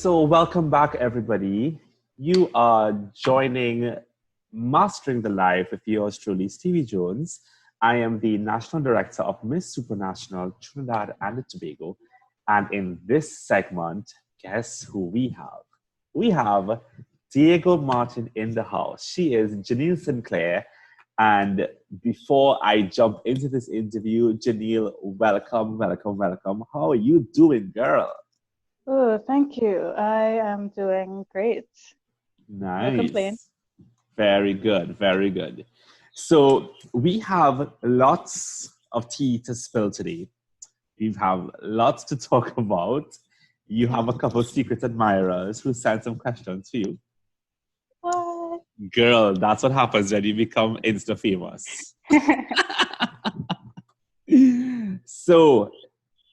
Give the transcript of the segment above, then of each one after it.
So, welcome back, everybody. You are joining Mastering the Life with yours truly, Stevie Jones. I am the National Director of Miss Supranational Trinidad and Tobago. And in this segment, guess who we have? We have Diego Martin in the house. She is Jeneil Sinclair. And before I jump into this interview, Jeneil, welcome. How are you doing, girl? Oh, thank you. I am doing great. No complaint. Nice. Very good. So we have lots of tea to spill today. We have lots to talk about. You have a couple of secret admirers who sent some questions for you. What? Girl, that's what happens when you become Insta famous. So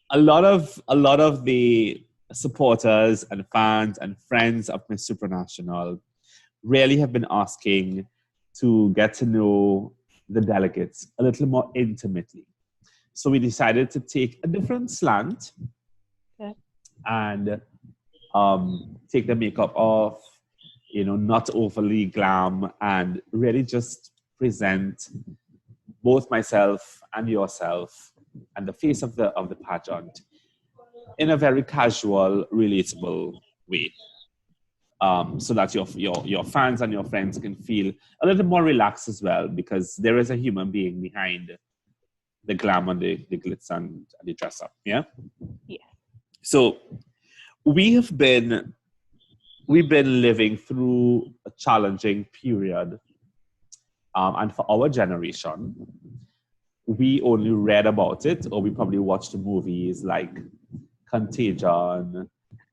a lot of the supporters and fans and friends of Miss Supranational really have been asking to get to know the delegates a little more intimately. So we decided to take a different slant and take the makeup off, not overly glam, and really just present both myself and yourself and the face of the pageant in a very casual, relatable way. So that your fans and your friends can feel a little more relaxed as well, because there is a human being behind the glam and the glitz and the dress up. Yeah. So we've been living through a challenging period, and for our generation, we only read about it, or we probably watched movies like Contagion,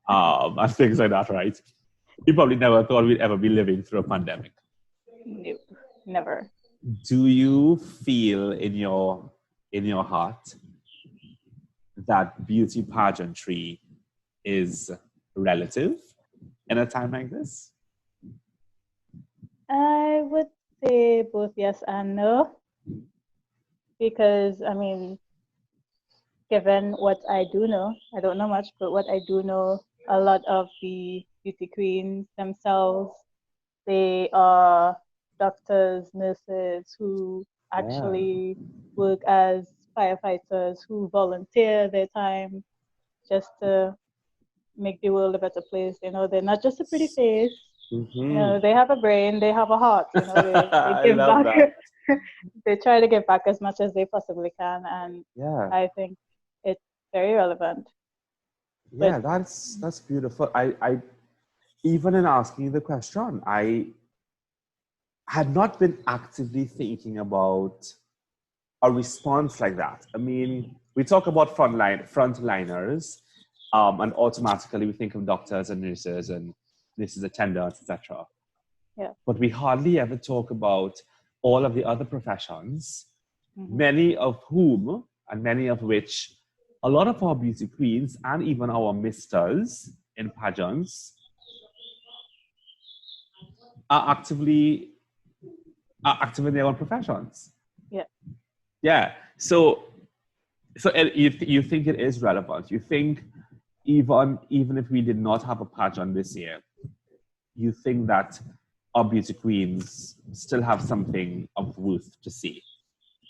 and things like that, right? We probably never thought we'd ever be living through a pandemic. No, never. Do you feel in your heart that beauty pageantry is relative in a time like this? I would say both yes and no. Because, given what I do know, I don't know much, but what I do know, a lot of the beauty queens themselves, they are doctors, nurses who actually work as firefighters, who volunteer their time just to make the world a better place. They're not just a pretty face. Mm-hmm. They have a brain, they have a heart. They give I love back. that. They try to give back as much as they possibly can, and I think it's very relevant. Yeah, that's beautiful. I even in asking the question, I had not been actively thinking about a response like that. I mean, we talk about frontliners, and automatically we think of doctors and nurses attendants, etc. Yeah. But we hardly ever talk about all of the other professions, many of whom and many of which a lot of our beauty queens and even our misters in pageants are active in their own professions. Yeah. So you think it is relevant? You think even if we did not have a pageant this year, you think that our beauty queens still have something of worth to see?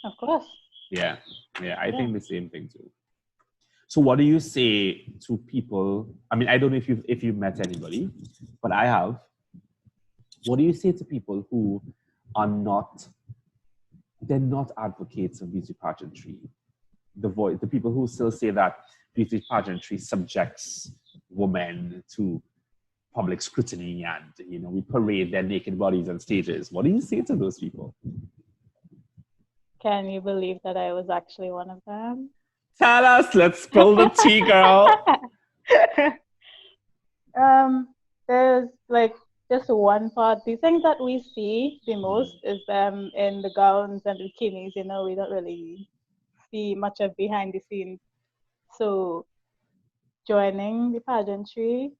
Of course. Yeah. I think the same thing too. So what do you say to people? I mean, I don't know if you've met anybody, but I have. What do you say to people who are not advocates of beauty pageantry? The people who still say that beauty pageantry subjects women to public scrutiny and, we parade their naked bodies on stages. What do you say to those people? Can you believe that I was actually one of them? Tell us, let's spill the tea, girl. There's just one part. The thing that we see the most is them in the gowns and the bikinis. We don't really see much of behind the scenes. So joining the pageantry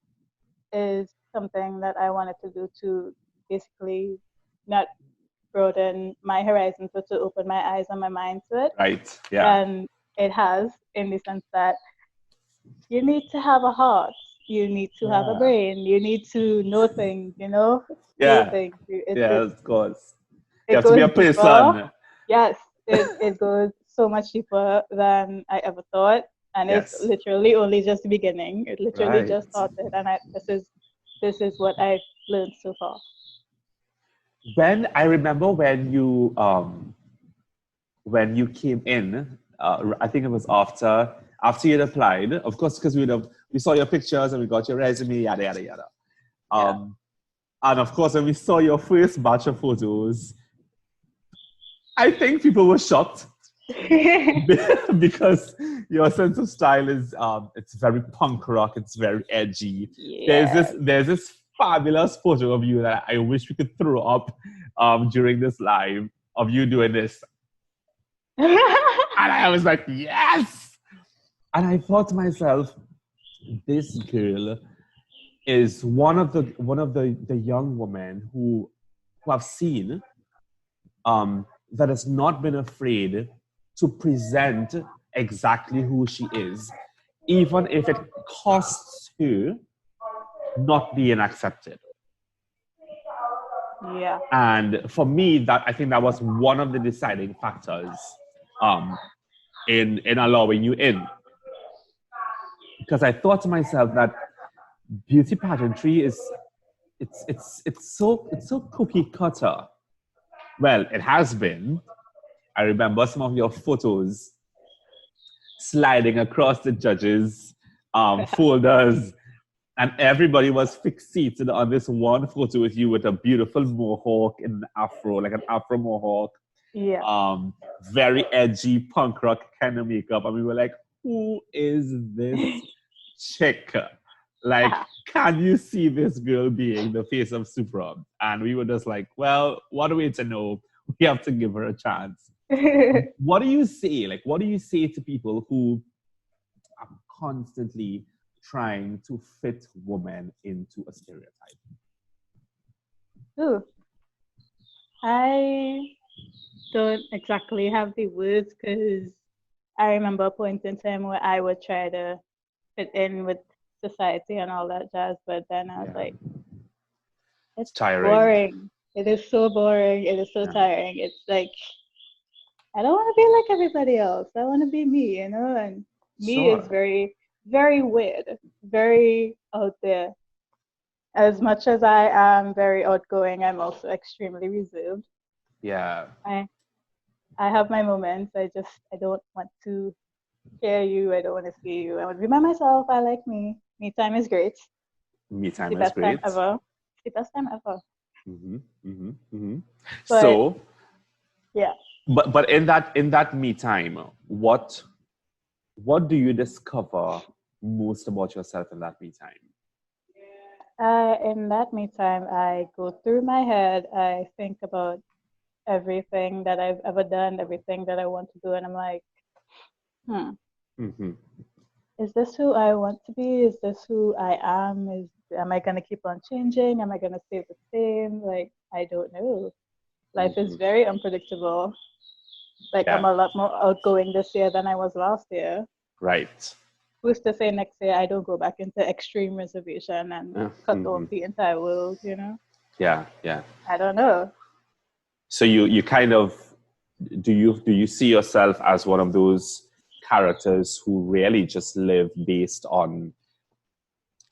is something that I wanted to do to basically not broaden my horizons, but to open my eyes and my mind to it. Right, yeah. And it has, in the sense that you need to have a heart you need to have a brain. You need to know things, feel Yeah. things. Yeah, of course. You It have to be goes a deeper. person. Yes, it goes so much deeper than I ever thought. And it's Yes. literally only just the beginning. It literally Right. just started. And this is what I've learned so far. I remember when you came in, I think it was after you'd applied, of course, because we saw your pictures and we got your resume, yada yada yada. Yeah. And of course, when we saw your first batch of photos, I think people were shocked because your sense of style is it's very punk rock, it's very edgy. Yeah. There's this fabulous photo of you that I wish we could throw up during this live of you doing this. And I was like, yes! And I thought to myself, this girl is one of the young women who I've seen that has not been afraid to present exactly who she is, even if it costs her not being accepted. Yeah. And for me, I think that was one of the deciding factors in allowing you in. Because I thought to myself that beauty pageantry is it's so cookie cutter. Well, it has been. I remember some of your photos sliding across the judges' folders, and everybody was fixated on this one photo with you with a beautiful mohawk in an afro, like an afro mohawk. Yeah. Very edgy punk rock kind of makeup. And we were like, who is this chick? Like, can you see this girl being the face of Supra? And we were just like, well, what are we to know? We have to give her a chance. What do you say? Like, what do you say to people who are constantly trying to fit women into a stereotype? Ooh. I don't exactly have the words because I remember a point in time where I would try to fit in with society and all that jazz, but then I was like, it's tiring. boring. It is so boring. It is so tiring. It's like, I don't want to be like everybody else. I want to be me, and me is very, very weird, very out there. As much as I am very outgoing, I'm also extremely reserved. Yeah. I have my moments. I don't want to hear you. I don't want to see you. I want to be by myself. I like me. Me time is great. Me time the is best great. time ever. The best time ever. Mm-hmm, mm-hmm, mm-hmm. But, so, yeah. But in that me time, what do you discover most about yourself in that me time? In that me time, I go through my head. I think about everything that I've ever done, everything that I want to do, and I'm like, Mm-hmm. Is this who I want to be? Is this who I am? Am I gonna keep on changing? Am I gonna stay the same? Like, I don't know. Life is very unpredictable. Like, I'm a lot more outgoing this year than I was last year. Right. Who's to say next year I don't go back into extreme reservation and cut off the entire world, Yeah, yeah. I don't know. So you kind of do you see yourself as one of those characters who really just live based on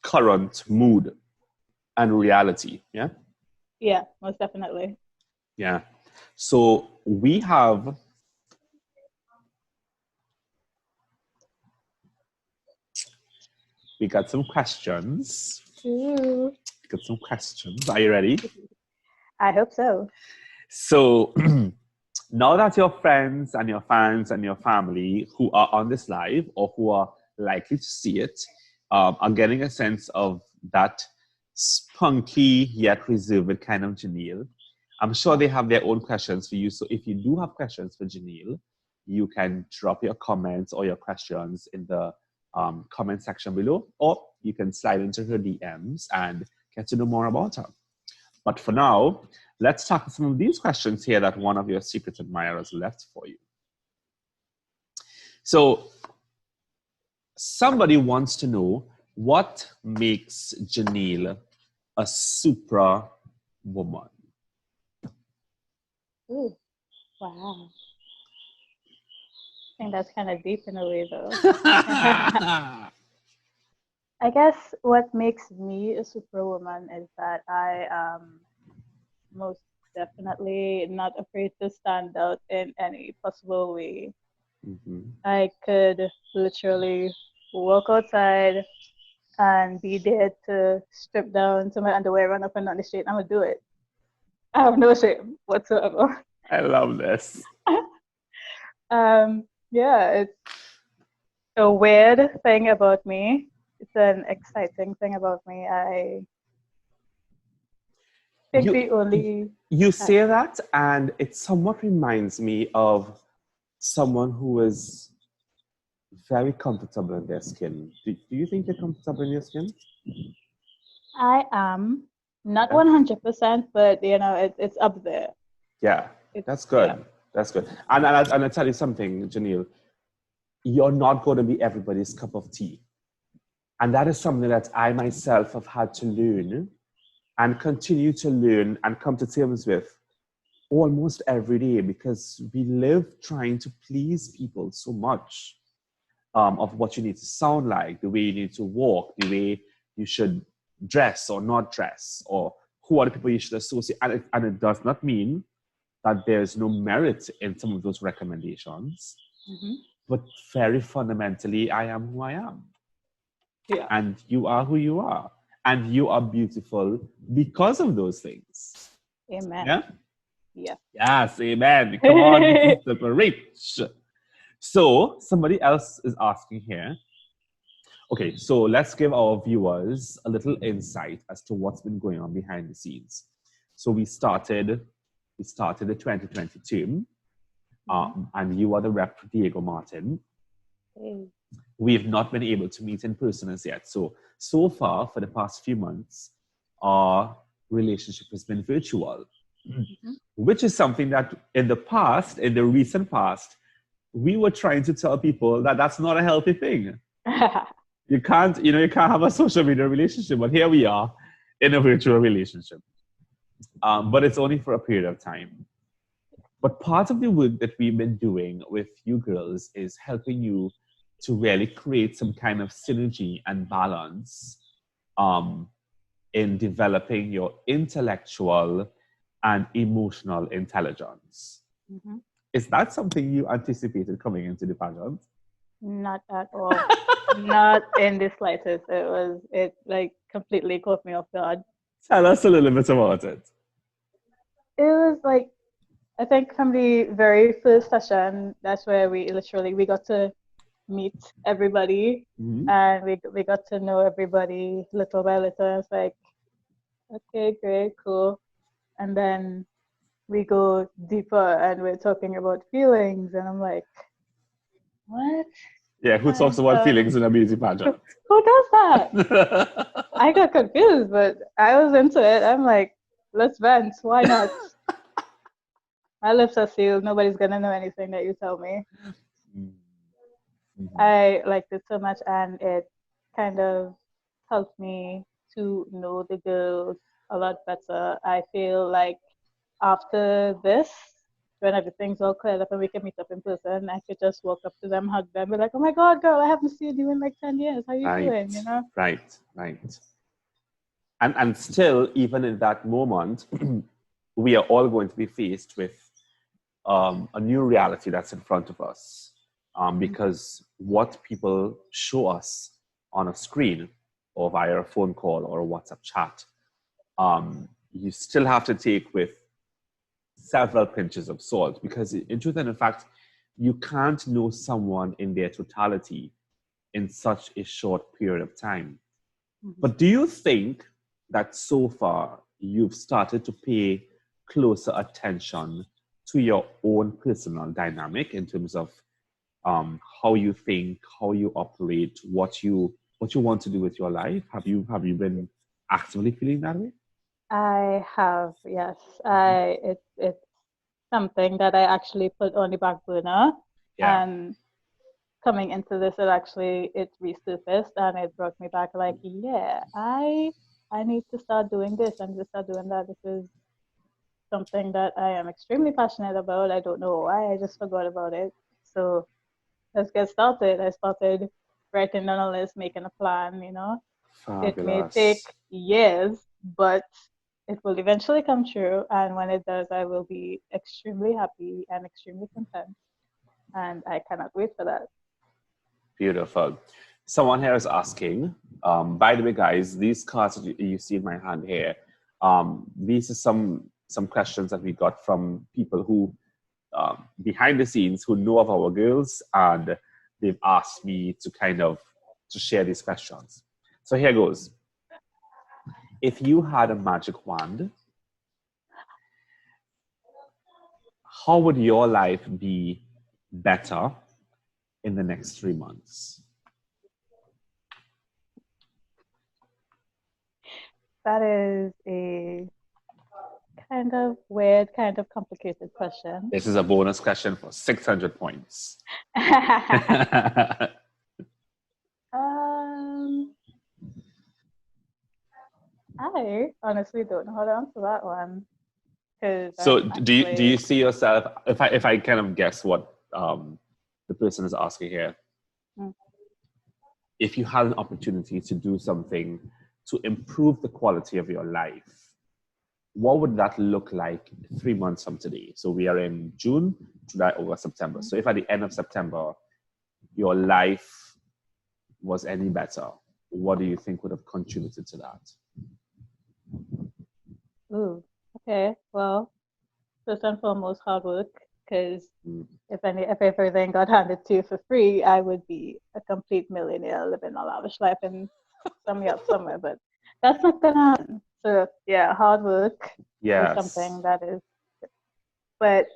current mood and reality? Yeah. Yeah, most definitely. Yeah. So we got some questions. Ooh. Got some questions. Are you ready? I hope so. So now that your friends and your fans and your family who are on this live or who are likely to see it are getting a sense of that spunky yet reserved kind of Jeneil, I'm sure they have their own questions for you. So if you do have questions for Jeneil, you can drop your comments or your questions in the comment section below, or you can slide into her DMs and get to know more about her. But for now, let's tackle some of these questions here that one of your secret admirers left for you. So somebody wants to know, What makes Jeneil a Supra woman? Ooh, wow. I think that's kind of deep in a way, though. I guess what makes me a superwoman is that I am most definitely not afraid to stand out in any possible way. Mm-hmm. I could literally walk outside and be there to strip down to my underwear, run up and down the street. I'm gonna do it. I have no shame whatsoever. I love this. Yeah, it's a weird thing about me. It's an exciting thing about me. I think You the only you say that, and it somewhat reminds me of someone who is very comfortable in their skin. Do you think you're comfortable in your skin? I am not Yeah. 100%, but it's up there. Yeah, It's that's yeah. good. That's good. And I'll tell you something, Jeneil. You're not going to be everybody's cup of tea. And that is something that I myself have had to learn and continue to learn and come to terms with almost every day, because we live trying to please people so much, of what you need to sound like, the way you need to walk, the way you should dress or not dress, or who are the people you should associate. And it does not mean that there's no merit in some of those recommendations. Mm-hmm. But very fundamentally, I am who I am. Yeah. And you are who you are. And you are beautiful because of those things. Amen. Yeah? Yeah. Yes, amen. Come on, Sister Rich. So, somebody else is asking here. Okay, so let's give our viewers a little insight as to what's been going on behind the scenes. So we started in 2022, and you are the rep for Diego Martin. Hey. We've not been able to meet in person as yet. So far, for the past few months, our relationship has been virtual, which is something that in the recent past, we were trying to tell people that that's not a healthy thing. You can't have a social media relationship, but here we are in a virtual relationship. But it's only for a period of time. But part of the work that we've been doing with you girls is helping you to really create some kind of synergy and balance, in developing your intellectual and emotional intelligence. Mm-hmm. Is that something you anticipated coming into the pageant? Not at all. Not in the slightest. It like completely caught me off guard. Tell us a little bit about it. It was like, I think from the very first session, that's where we got to meet everybody, Mm-hmm. and we got to know everybody little by little. It's like, okay, great, cool. And then we go deeper and we're talking about feelings, and I'm like, what? Yeah, who talks about feelings in a beauty pageant? Who does that? I got confused, but I was into it. I'm like, let's vent. Why not? My lips are sealed. Nobody's gonna know anything that you tell me. Mm-hmm. I liked it so much, and it kind of helped me to know the girls a lot better. I feel like after this, when everything's all cleared up and we can meet up in person, I could just walk up to them, hug them, be like, "Oh my God, girl, I haven't seen you in like 10 years. How you doing?" You know? Right. And still, even in that moment, we are all going to be faced with a new reality that's in front of us, because what people show us on a screen or via a phone call or a WhatsApp chat, you still have to take with several pinches of salt, because in truth and in fact, you can't know someone in their totality in such a short period of time. Mm-hmm. But do you think that so far you've started to pay closer attention to your own personal dynamic in terms of how you think, how you operate, what you want to do with your life? Have you been actively feeling that way? I have, yes. It's something that I actually put on the back burner, and coming into this, it resurfaced and it brought me back like, yeah, I need to start doing this. I need to start doing that. This is something that I am extremely passionate about. I don't know why. I just forgot about it. So let's get started. I started writing down a list, making a plan, you know. It may take Fabulous. years, but it will eventually come true. And when it does, I will be extremely happy and extremely content. And I cannot wait for that. Beautiful. Someone here is asking, by the way, guys, these cards that you see in my hand here, these are some questions that we got from people who, behind the scenes, who know of our girls, and they've asked me to share these questions. So here goes. If you had a magic wand, how would your life be better in the next 3 months? That is a kind of weird, kind of complicated question. This is a bonus question for 600 points. I honestly don't know how to answer that one. So do you see yourself, if I kind of guess what the person is asking here, if you had an opportunity to do something to improve the quality of your life, what would that look like 3 months from today? So we are in June, July, August, September. So if at the end of September, your life was any better, what do you think would have contributed to that? Ooh, okay. Well, first and foremost, hard work. Because if everything got handed to you for free, I would be a complete millionaire living a lavish life in some yacht somewhere. But that's not gonna happen. So yeah, hard work is something that is, but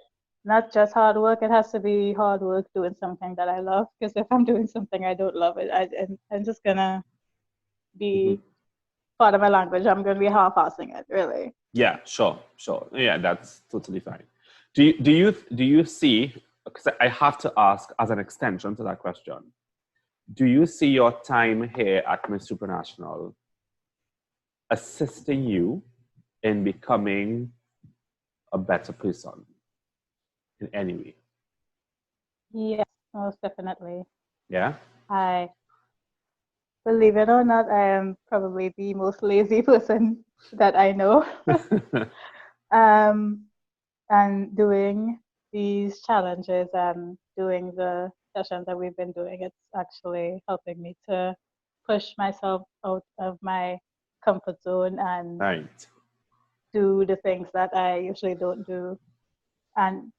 not just hard work. It has to be hard work doing something that I love. Because if I'm doing something I don't love, I'm just gonna be part of my language. I'm gonna be half-assing it, really. Yeah, sure. Yeah, that's totally fine. Do you see? Because I have to ask as an extension to that question. Do you see your time here at Miss Supranational assisting you in becoming a better person in any way? Yes, most definitely. Yeah. Believe it or not, I am probably the most lazy person that I know. And doing these challenges and doing the sessions that we've been doing, it's actually helping me to push myself out of my comfort zone and do the things that I usually don't do. And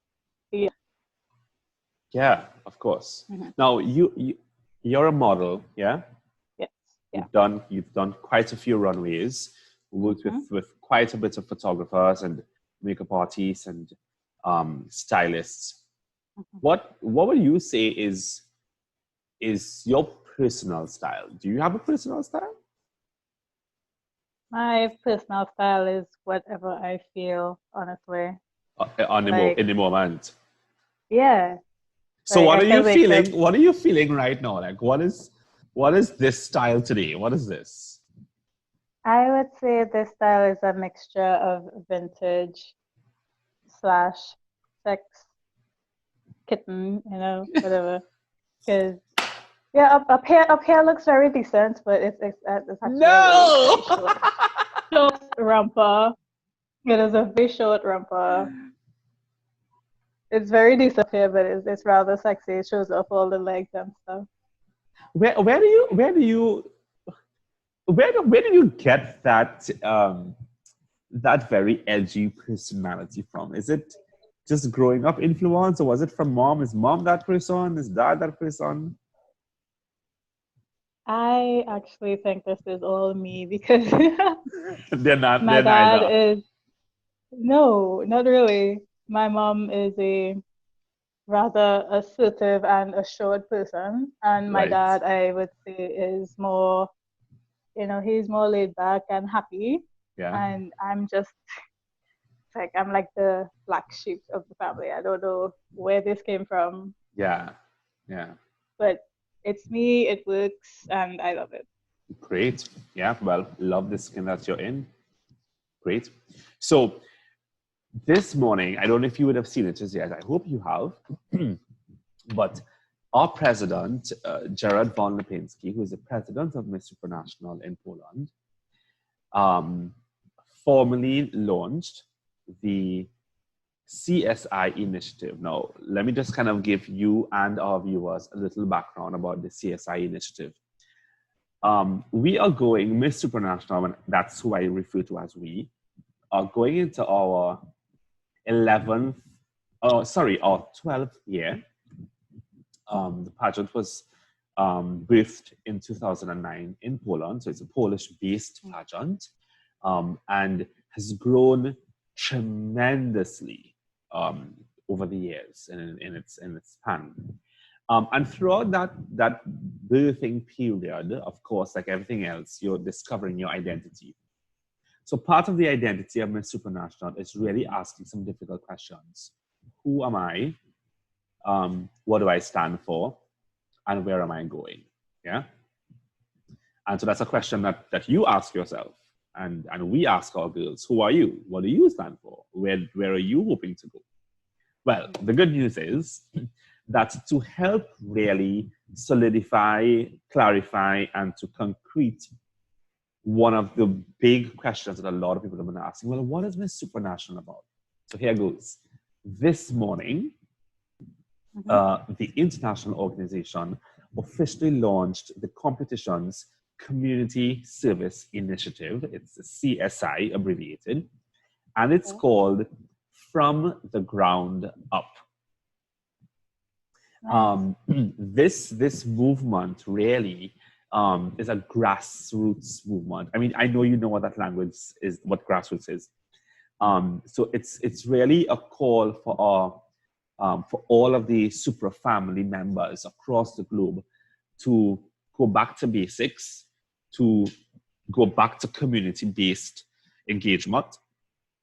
yeah, of course. Now you're a model, yeah? Yes. Yeah. You've done quite a few runways, worked with quite a bit of photographers and makeup artists and stylists. What would you say is your personal style? Do you have a personal style? My personal style is whatever I feel, honestly. In the moment. Yeah. So what are you feeling? What are you feeling right now? Like what is this style today? What is this? I would say this style is a mixture of vintage / sex kitten, you know, whatever. Because yeah, up here looks very decent, but it's actually no! short romper. It is a very short romper. It's very decent here, but it's rather sexy. It shows off all the legs and stuff. Where did you get that that very edgy personality from? Is it just growing up influence, or was it from mom? Is mom that person? Is dad that person? I actually think this is all me because my dad is no, not really. My mom is a rather assertive and assured person, and my dad, I would say, is more, you know, he's more laid back and happy. Yeah. And I'm just I'm like the black sheep of the family. I don't know where this came from. Yeah. Yeah. but it's me, it works, and I love it. Great. Yeah, well, love the skin that you're in. Great. So this morning, I don't know if you would have seen it just yet. I hope you have. But our president, Gerard von Lipinski, who is the president of Miss Supranational in Poland, formally launched the CSI initiative. Now, let me just kind of give you and our viewers a little background about the CSI initiative. We are going, Miss Supranational, and that's who I refer to as we, are going into our 12th year. The pageant was birthed in 2009 in Poland, so it's a Polish-based pageant, and has grown tremendously over the years in its span. And throughout that birthing period, of course, like everything else, you're discovering your identity. So part of the identity of Miss Supranational is really asking some difficult questions. Who am I? What do I stand for? And where am I going? Yeah. And so that's a question that you ask yourself. And we ask our girls, who are you? What do you stand for? Where are you hoping to go? Well, the good news is that to help really solidify, clarify, and to concrete one of the big questions that a lot of people have been asking, well, what is Miss Supranational about? So here goes. This morning, the international organization officially launched the competition's Community Service Initiative. It's a CSI abbreviated, and it's called From the Ground Up. This movement really is a grassroots movement. I mean, I know you know what that language is, what grassroots is. So it's really a call for all of the Supra family members across the globe to go back to basics, to go back to community-based engagement,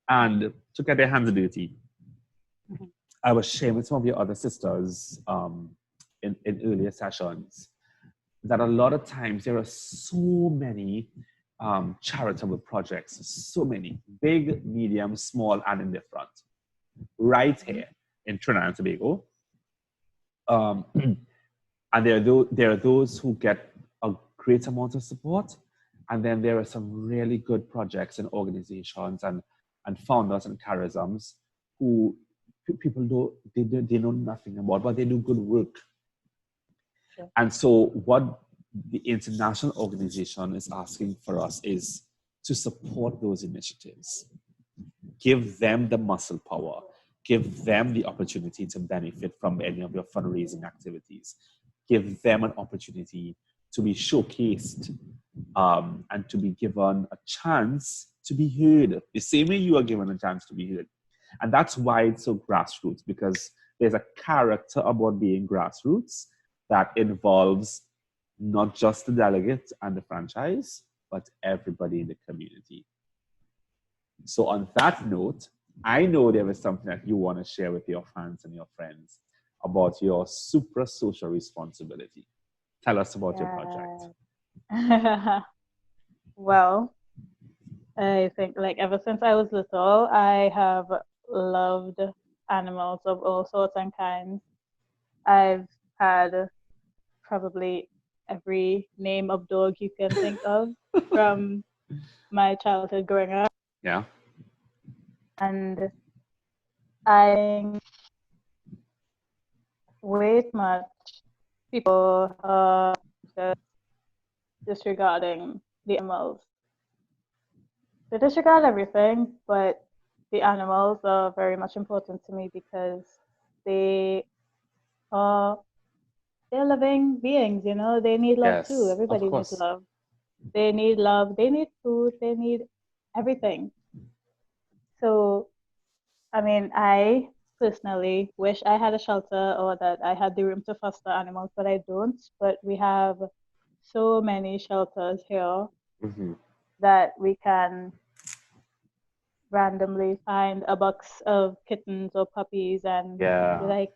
and to get their hands dirty. I was sharing with some of your other sisters in earlier sessions that a lot of times there are so many charitable projects, so many, big, medium, small, and indifferent, right here in Trinidad and Tobago. And there are those who get a great amount of support, and then there are some really good projects and organizations and founders and charisms who people they know nothing about, but they do good work. Sure. And so what the international organization is asking for us is to support those initiatives, give them the muscle power, give them the opportunity to benefit from any of your fundraising activities, give them an opportunity to be showcased and to be given a chance to be heard, the same way you are given a chance to be heard. And that's why it's so grassroots, because there's a character about being grassroots that involves not just the delegate and the franchise, but everybody in the community. So on that note, I know there is something that you want to share with your fans and your friends about your Supra social responsibility. Tell us about your project. Well, I think like ever since I was little, I have loved animals of all sorts and kinds. I've had probably every name of dog you can think of from my childhood growing up. Yeah. And I think way too much people are just disregarding the animals. They disregard everything, but the animals are very much important to me because they're living beings, you know. They need love too. Everybody needs love. They need love. They need food. They need everything. So, I mean, I personally wish I had a shelter or that I had the room to foster animals, but I don't. But we have so many shelters here that we can randomly find a box of kittens or puppies and be like,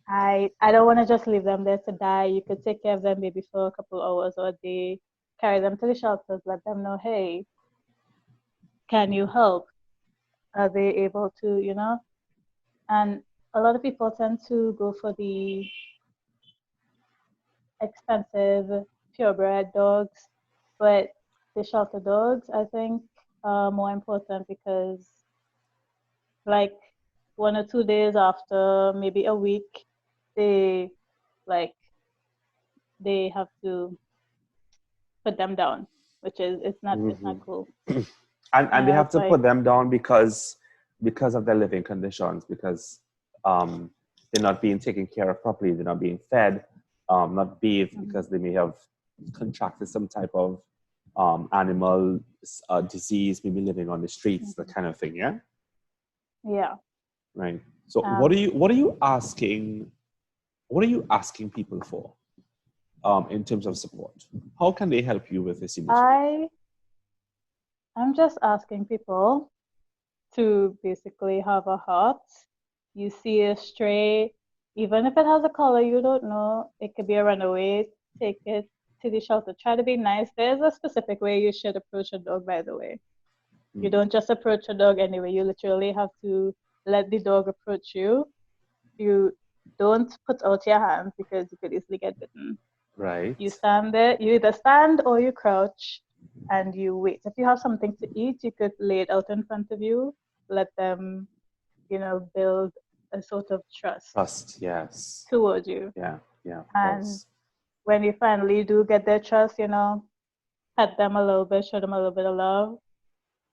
I don't want to just leave them there to die. You could take care of them maybe for a couple hours or a day, carry them to the shelters, let them know, hey, can you help? Are they able to, And a lot of people tend to go for the expensive purebred dogs, but the shelter dogs, I think, are more important because, like, 1 or 2 days after, maybe a week, they like they have to put them down, which is it's not cool. And they have It's to like put them down because of their living conditions, because they're not being taken care of properly, they're not being fed, not bathed, because they may have contracted some type of animal disease, maybe living on the streets, that kind of thing. Yeah. Right. So what are you asking people for in terms of support? How can they help you with this initiative? I'm just asking people to basically have a heart. You see a stray, even if it has a color you don't know, it could be a runaway, take it to the shelter. Try to be nice. There's a specific way you should approach a dog, by the way. You don't just approach a dog anyway. You literally have to let the dog approach you. You don't put out your hands because you could easily get bitten. Right. You stand there, you either stand or you crouch and you wait. If you have something to eat, you could lay it out in front of you, let them, build a sort of trust Yes. towards you. Yeah, of And course. when you finally do get their trust, pet them a little bit, show them a little bit of love,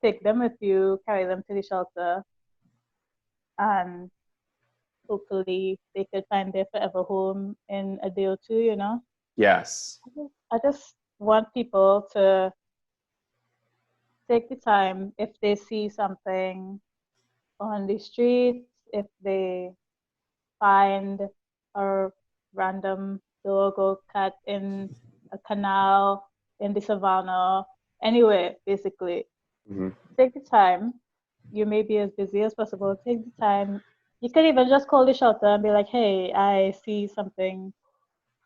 take them with you, carry them to the shelter, and hopefully they could find their forever home in a day or two. Yes. I just want people to take the time if they see something on the street, if they find a random dog or cat in a canal, in the savannah, anywhere, basically. Take the time. You may be as busy as possible. Take the time. You can even just call the shelter and be like, hey, I see something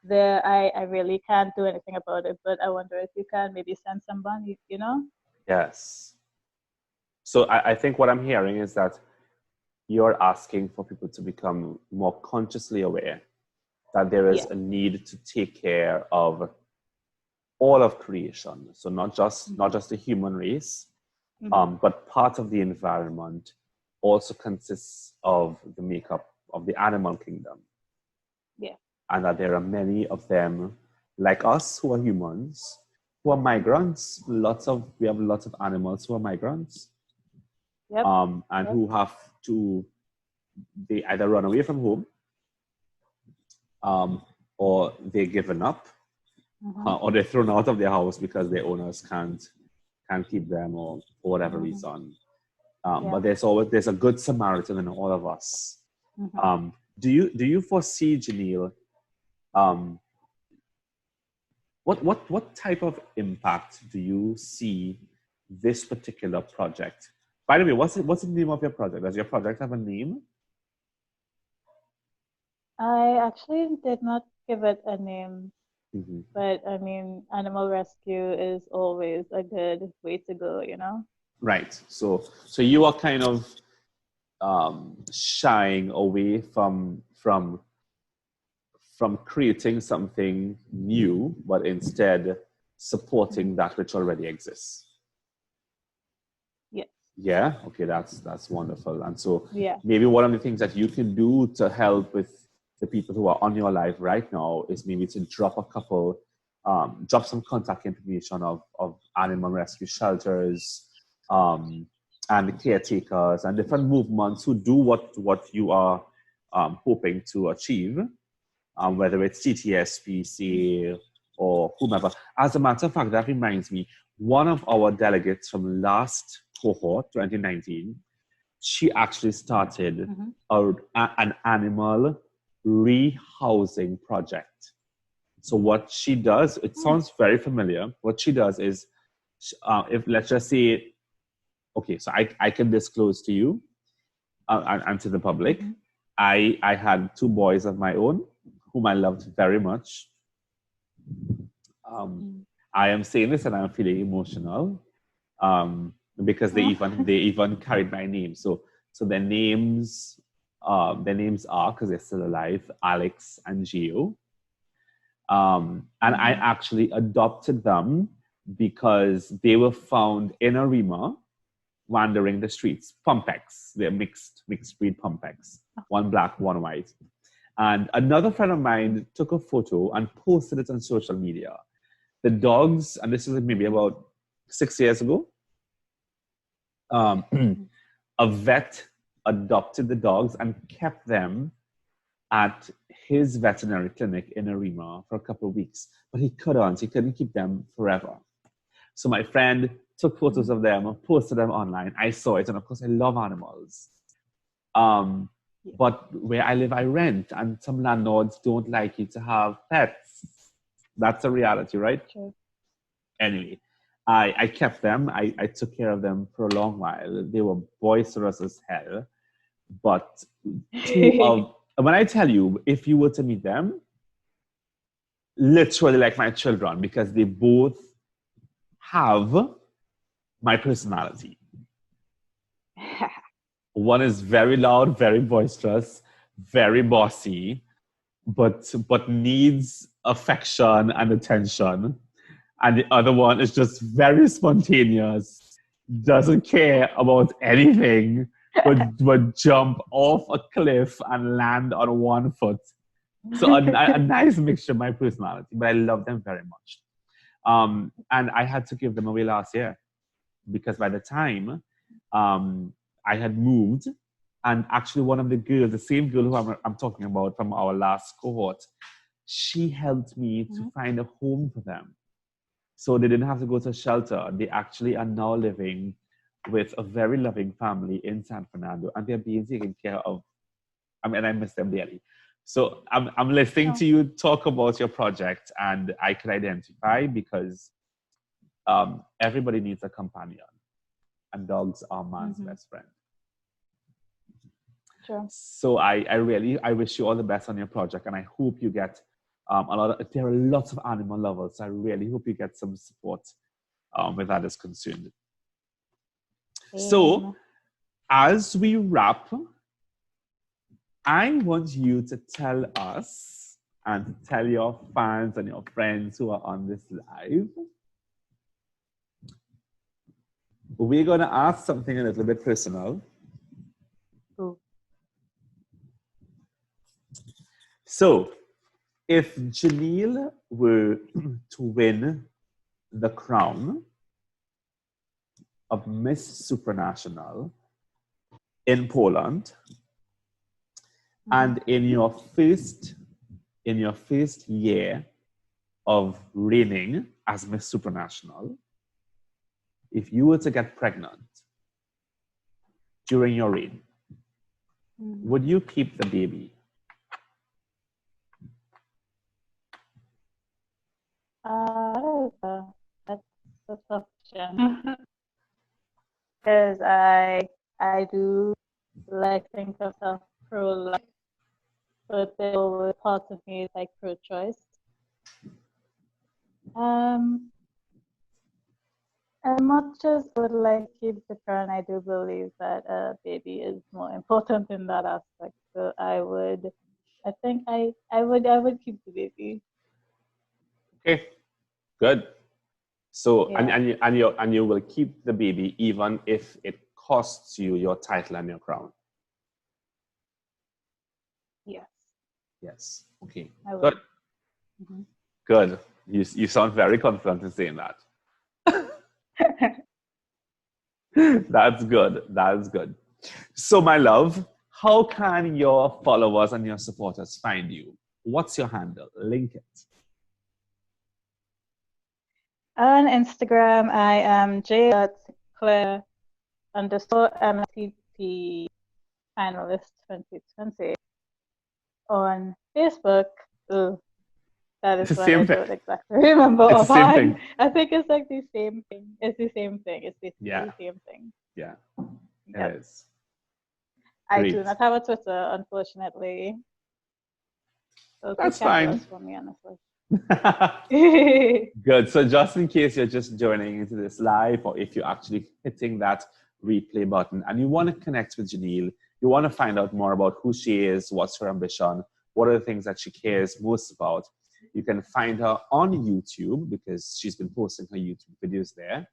there. I really can't do anything about it, but I wonder if you can maybe send somebody, Yes. So I think what I'm hearing is that you're asking for people to become more consciously aware that there is a need to take care of all of creation. So not just the human race, but part of the environment also consists of the makeup of the animal kingdom. Yeah. And that there are many of them, like us, who are humans, who are migrants. We have lots of animals who are migrants. Yep. And who have to, they either run away from home, or they're given up, or they're thrown out of their house because their owners can't keep them, or for whatever reason. But there's a good Samaritan in all of us. Do you foresee, Jeneil, what type of impact do you see this particular project? By the way, what's the name of your project? Does your project have a name? I actually did not give it a name, but I mean, animal rescue is always a good way to go, Right. So you are kind of shying away from creating something new, but instead supporting that which already exists. Yes. Yeah. Okay. That's wonderful. And so Yeah. maybe one of the things that you can do to help with the people who are on your life right now is maybe to drop some contact information of animal rescue shelters, and the caretakers and different movements who do what you are hoping to achieve, whether it's TTSPC or whomever. As a matter of fact, that reminds me, one of our delegates from last cohort, 2019, she actually started an animal rehousing project. So what she does, it sounds very familiar. What she does is, if let's just say, okay, so I can disclose to you and to the public I had two boys of my own whom I loved very much. I am saying this and I'm feeling emotional because they even carried my name. So their names are, because they're still alive, Alex and Gio. And I actually adopted them because they were found in a Rima wandering the streets. Pumpex, they're mixed breed Pumpex, one black, one white. And another friend of mine took a photo and posted it on social media. The dogs, and this was maybe about 6 years ago, a vet adopted the dogs and kept them at his veterinary clinic in Arima for a couple of weeks. But he couldn't keep them forever. So my friend took photos of them and posted them online. I saw it, and of course I love animals. But where I live, I rent, and some landlords don't like you to have pets. That's a reality, right? Sure. Anyway, I kept them. I took care of them for a long while. They were boisterous as hell. But when I tell you, if you were to meet them, literally like my children, because they both have my personality. One is very loud, very boisterous, very bossy, but needs affection and attention. And the other one is just very spontaneous, doesn't care about anything, would jump off a cliff and land on one foot. So a nice mixture of my personality, but I love them very much. And I had to give them away last year because by the time I had moved, and actually one of the girls, the same girl who I'm talking about from our last cohort, she helped me to find a home for them. So they didn't have to go to a shelter. They actually are now living with a very loving family in San Fernando, and they're being taken care of. I mean, I miss them dearly. So I'm listening to you talk about your project, and I can identify because everybody needs a companion, and dogs are man's best friend. Sure. So I wish you all the best on your project, and I hope you get there are lots of animal lovers. So I really hope you get some support where that is concerned. So as we wrap, I want you to tell us and to tell your fans and your friends who are on this live. We're going to ask something a little bit personal. Cool. So, if Jeneil were to win the crown of Miss Supranational in Poland, and in your first year of reigning as Miss Supranational, if you were to get pregnant during your reign, would you keep the baby? That's a tough question. Because I do like think of self pro-life, but there were parts of me like pro-choice. As much as I would like keep the crown, I do believe that a baby is more important in that aspect. So I would keep the baby. Okay, good. So and you will keep the baby even if it costs you your title and your crown. Yes. Yes. Okay. I would. Good. Good. You sound very confident in saying that. That's good. That's good. So, my love, how can your followers and your supporters find you? What's your handle? Link it. On Instagram, I am Clair _MTP Finalist 2020. On Facebook, that is what I don't exactly remember offhand. I think it's like the same thing. It's the same thing. It's basically the same thing. Yeah, it is. I Great. do not have a Twitter, unfortunately. So That's can't fine. for me, honestly. Good. So just in case you're just joining into this live, or if you're actually hitting that replay button and you want to connect with Jeneil, you want to find out more about who she is, what's her ambition, what are the things that she cares most about, you can find her on YouTube because she's been posting her YouTube videos there.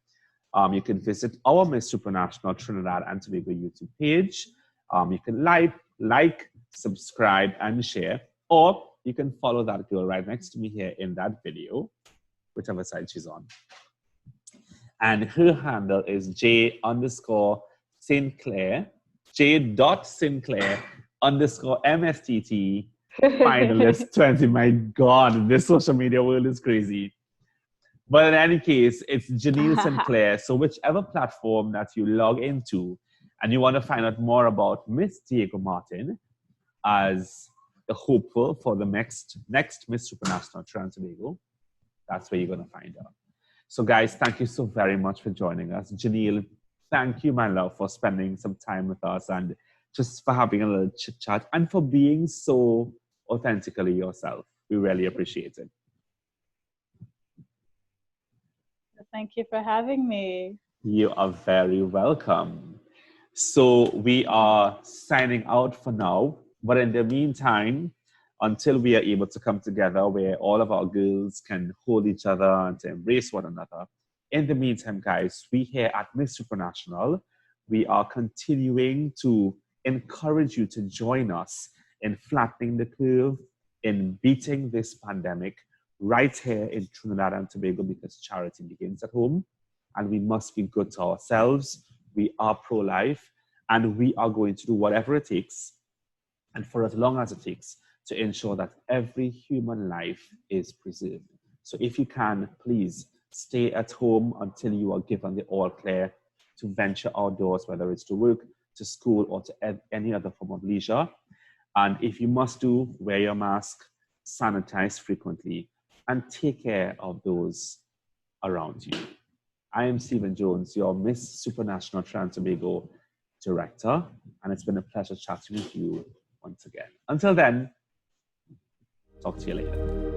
You can visit our Miss Supranational Trinidad and Tobago YouTube page. You can like, subscribe, and share. Or you can follow that girl right next to me here in that video, whichever side she's on. And her handle is J_Sinclair, J.Sinclair_MSTT Finalist 20. My God, this social media world is crazy. But in any case, it's Jeneil Sinclair. So whichever platform that you log into and you want to find out more about Miss Diego Martin as the hopeful for the next Miss Supranational Trinidad and Tobago, that's where you're going to find her. So guys, thank you so very much for joining us. Jeneil, thank you, my love, for spending some time with us and just for having a little chit chat and for being so authentically yourself. We really appreciate it. Thank you for having me. You are very welcome. So we are signing out for now. But in the meantime, until we are able to come together where all of our girls can hold each other and to embrace one another, in the meantime, guys, we here at Miss Supranational, we are continuing to encourage you to join us in flattening the curve, in beating this pandemic, right here in Trinidad and Tobago, because charity begins at home and we must be good to ourselves. We are pro-life and we are going to do whatever it takes and for as long as it takes to ensure that every human life is preserved. So if you can, please stay at home until you are given the all clear to venture outdoors, whether it's to work, to school, or to any other form of leisure. And if you must do, wear your mask, sanitize frequently, and take care of those around you. I am Stephen Jones, your Miss Supranational Trinidad and Tobago Director, and it's been a pleasure chatting with you once again. Until then, talk to you later.